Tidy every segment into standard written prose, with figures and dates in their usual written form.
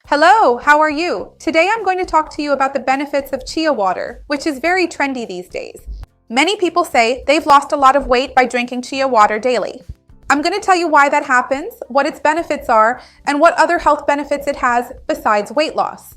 Hello, how are you? Today I'm going to talk to you about the benefits of chia water, which is very trendy these days. Many people say they've lost a lot of weight by drinking chia water daily. I'm going to tell you why that happens, what its benefits are, and what other health benefits it has besides weight loss.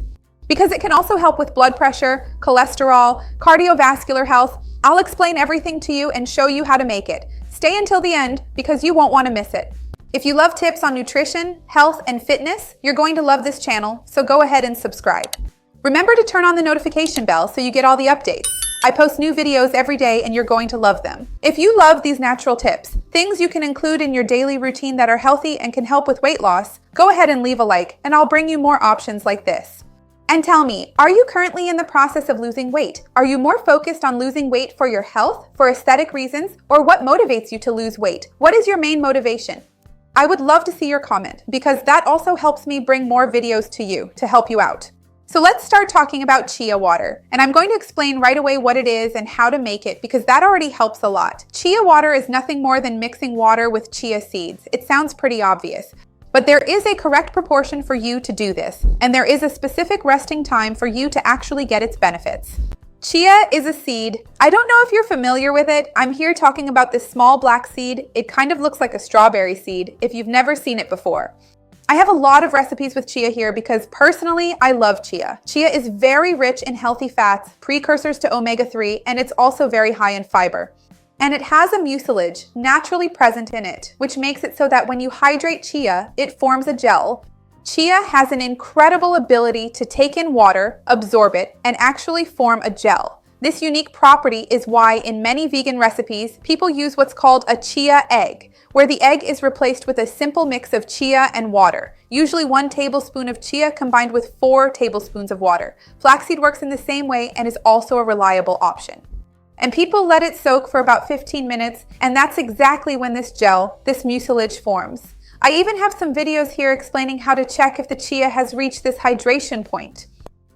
Because it can also help with blood pressure, cholesterol, cardiovascular health. I'll explain everything to you and show you how to make it. Stay until the end because you won't want to miss it. If you love tips on nutrition, health, and fitness, you're going to love this channel, so go ahead and subscribe. Remember to turn on the notification bell so you get all the updates. I post new videos every day and you're going to love them. If you love these natural tips, things you can include in your daily routine that are healthy and can help with weight loss, go ahead and leave a like and I'll bring you more options like this. And tell me, are you currently in the process of losing weight? Are you more focused on losing weight for your health, for aesthetic reasons, or what motivates you to lose weight? What is your main motivation? I would love to see your comment because that also helps me bring more videos to you to help you out. So let's start talking about chia water. And I'm going to explain right away what it is and how to make it because that already helps a lot. Chia water is nothing more than mixing water with chia seeds. It sounds pretty obvious, but there is a correct proportion for you to do this. And there is a specific resting time for you to actually get its benefits. Chia is a seed. I don't know if you're familiar with it. I'm here talking about this small black seed. It kind of looks like a strawberry seed if you've never seen it before. I have a lot of recipes with chia here because personally, I love chia. Chia is very rich in healthy fats, precursors to omega-3, and it's also very high in fiber. And it has a mucilage naturally present in it, which makes it so that when you hydrate chia, it forms a gel. Chia has an incredible ability to take in water, absorb it, and actually form a gel. This unique property is why in many vegan recipes, people use what's called a chia egg, where the egg is replaced with a simple mix of chia and water, usually 1 tablespoon of chia combined with 4 tablespoons of water. Flaxseed works in the same way and is also a reliable option. And people let it soak for about 15 minutes, and that's exactly when this gel, this mucilage, forms. I even have some videos here explaining how to check if the chia has reached this hydration point.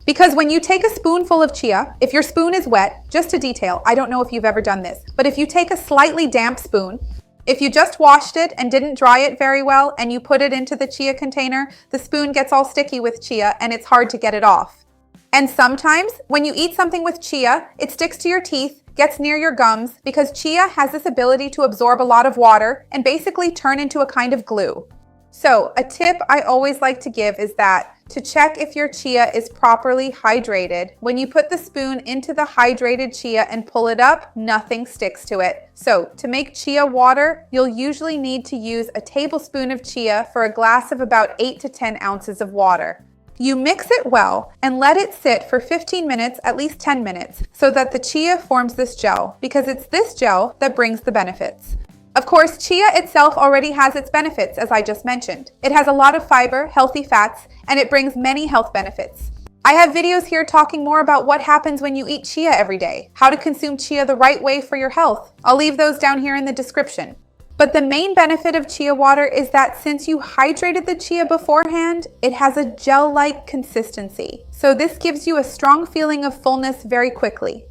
Because when you take a spoonful of chia, if your spoon is wet, just a detail, I don't know if you've ever done this, but if you take a slightly damp spoon, if you just washed it and didn't dry it very well and you put it into the chia container, the spoon gets all sticky with chia and it's hard to get it off. And sometimes when you eat something with chia, it sticks to your teeth, gets near your gums, because chia has this ability to absorb a lot of water and basically turn into a kind of glue. So a tip I always like to give is that to check if your chia is properly hydrated, when you put the spoon into the hydrated chia and pull it up, nothing sticks to it. So to make chia water, you'll usually need to use a tablespoon of chia for a glass of about 8 to 10 ounces of water. You mix it well and let it sit for 15 minutes, at least 10 minutes, so that the chia forms this gel, because it's this gel that brings the benefits. Of course, chia itself already has its benefits, as I just mentioned. It has a lot of fiber, healthy fats, and it brings many health benefits. I have videos here talking more about what happens when you eat chia every day, how to consume chia the right way for your health. I'll leave those down here in the description. But the main benefit of chia water is that since you hydrated the chia beforehand, it has a gel-like consistency. So this gives you a strong feeling of fullness very quickly.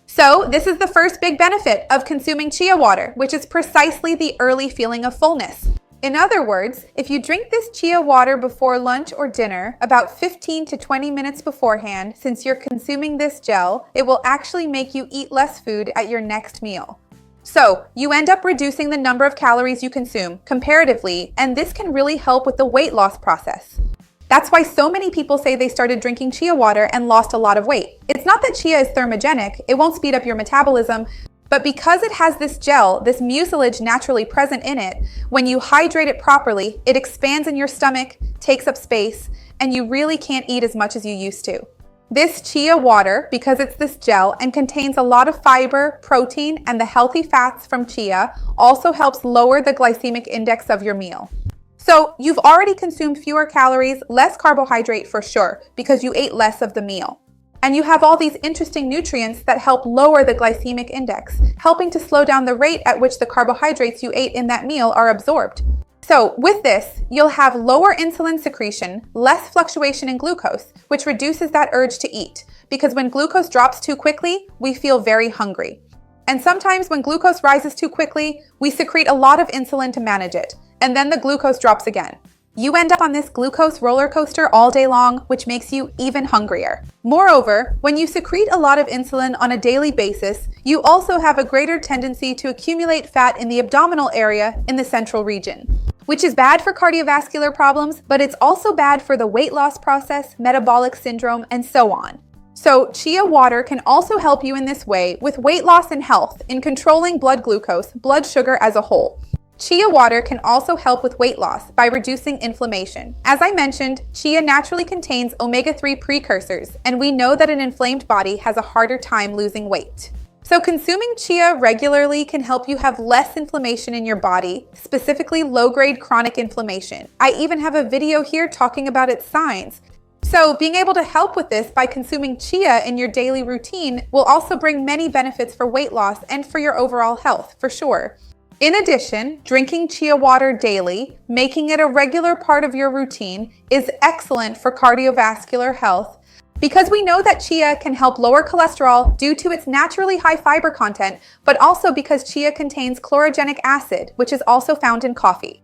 So this is the first big benefit of consuming chia water, which is precisely the early feeling of fullness. In other words, if you drink this chia water before lunch or dinner, about 15 to 20 minutes beforehand, since you're consuming this gel, it will actually make you eat less food at your next meal. So you end up reducing the number of calories you consume comparatively, and this can really help with the weight loss process. That's why so many people say they started drinking chia water and lost a lot of weight. It's not that chia is thermogenic, it won't speed up your metabolism, but because it has this gel, this mucilage naturally present in it, when you hydrate it properly, it expands in your stomach, takes up space, and you really can't eat as much as you used to. This chia water, because it's this gel and contains a lot of fiber, protein, and the healthy fats from chia, also helps lower the glycemic index of your meal. So you've already consumed fewer calories, less carbohydrate for sure, because you ate less of the meal. And you have all these interesting nutrients that help lower the glycemic index, helping to slow down the rate at which the carbohydrates you ate in that meal are absorbed. So with this, you'll have lower insulin secretion, less fluctuation in glucose, which reduces that urge to eat, because when glucose drops too quickly, we feel very hungry. And sometimes when glucose rises too quickly, we secrete a lot of insulin to manage it, and then the glucose drops again. You end up on this glucose roller coaster all day long, which makes you even hungrier. Moreover, when you secrete a lot of insulin on a daily basis, you also have a greater tendency to accumulate fat in the abdominal area in the central region, which is bad for cardiovascular problems, but it's also bad for the weight loss process, metabolic syndrome, and so on. So chia water can also help you in this way with weight loss and health in controlling blood glucose, blood sugar as a whole. Chia water can also help with weight loss by reducing inflammation. As I mentioned, chia naturally contains omega-3 precursors, and we know that an inflamed body has a harder time losing weight. So consuming chia regularly can help you have less inflammation in your body, specifically low-grade chronic inflammation. I even have a video here talking about its signs. So being able to help with this by consuming chia in your daily routine will also bring many benefits for weight loss and for your overall health, for sure. In addition, drinking chia water daily, making it a regular part of your routine, is excellent for cardiovascular health because we know that chia can help lower cholesterol due to its naturally high fiber content, but also because chia contains chlorogenic acid, which is also found in coffee.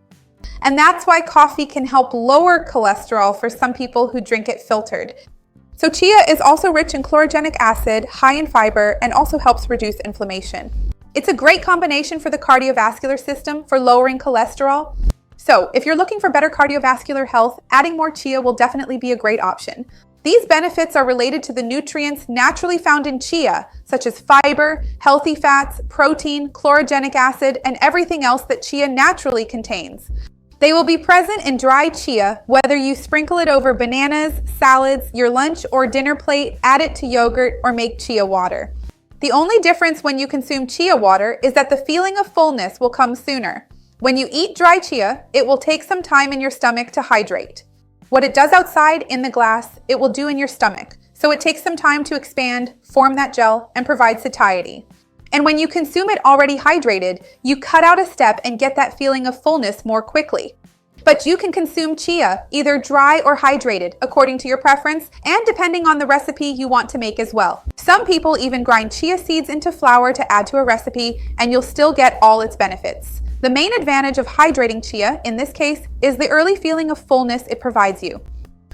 And that's why coffee can help lower cholesterol for some people who drink it filtered. So chia is also rich in chlorogenic acid, high in fiber, and also helps reduce inflammation. It's a great combination for the cardiovascular system for lowering cholesterol. So if you're looking for better cardiovascular health, adding more chia will definitely be a great option. These benefits are related to the nutrients naturally found in chia, such as fiber, healthy fats, protein, chlorogenic acid, and everything else that chia naturally contains. They will be present in dry chia, whether you sprinkle it over bananas, salads, your lunch or dinner plate, add it to yogurt, or make chia water. The only difference when you consume chia water is that the feeling of fullness will come sooner. When you eat dry chia, it will take some time in your stomach to hydrate. What it does outside in the glass, it will do in your stomach. So it takes some time to expand, form that gel, and provide satiety. And when you consume it already hydrated, you cut out a step and get that feeling of fullness more quickly. But you can consume chia either dry or hydrated according to your preference and depending on the recipe you want to make as well. Some people even grind chia seeds into flour to add to a recipe and you'll still get all its benefits. The main advantage of hydrating chia, in this case, is the early feeling of fullness it provides you.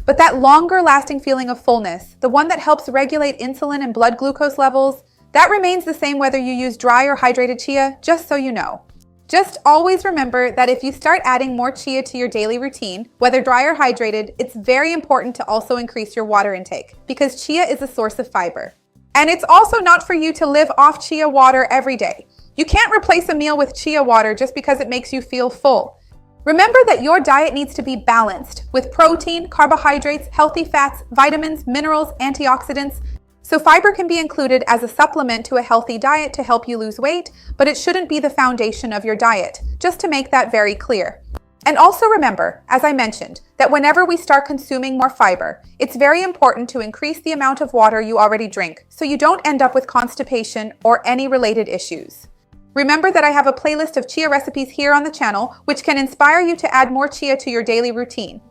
But that longer lasting feeling of fullness, the one that helps regulate insulin and blood glucose levels, that remains the same whether you use dry or hydrated chia, just so you know. Just always remember that if you start adding more chia to your daily routine, whether dry or hydrated, it's very important to also increase your water intake because chia is a source of fiber. And it's also not for you to live off chia water every day. You can't replace a meal with chia water just because it makes you feel full. Remember that your diet needs to be balanced with protein, carbohydrates, healthy fats, vitamins, minerals, antioxidants. So fiber can be included as a supplement to a healthy diet to help you lose weight, but it shouldn't be the foundation of your diet, just to make that very clear. And also remember, as I mentioned, that whenever we start consuming more fiber, it's very important to increase the amount of water you already drink so you don't end up with constipation or any related issues. Remember that I have a playlist of chia recipes here on the channel, which can inspire you to add more chia to your daily routine.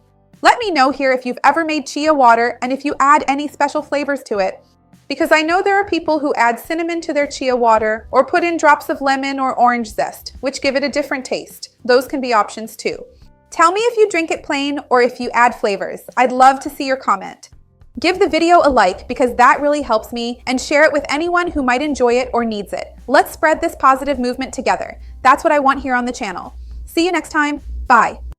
Let me know here if you've ever made chia water and if you add any special flavors to it, because I know there are people who add cinnamon to their chia water or put in drops of lemon or orange zest, which give it a different taste. Those can be options too. Tell me if you drink it plain or if you add flavors. I'd love to see your comment. Give the video a like because that really helps me, and share it with anyone who might enjoy it or needs it. Let's spread this positive movement together. That's what I want here on the channel. See you next time. Bye.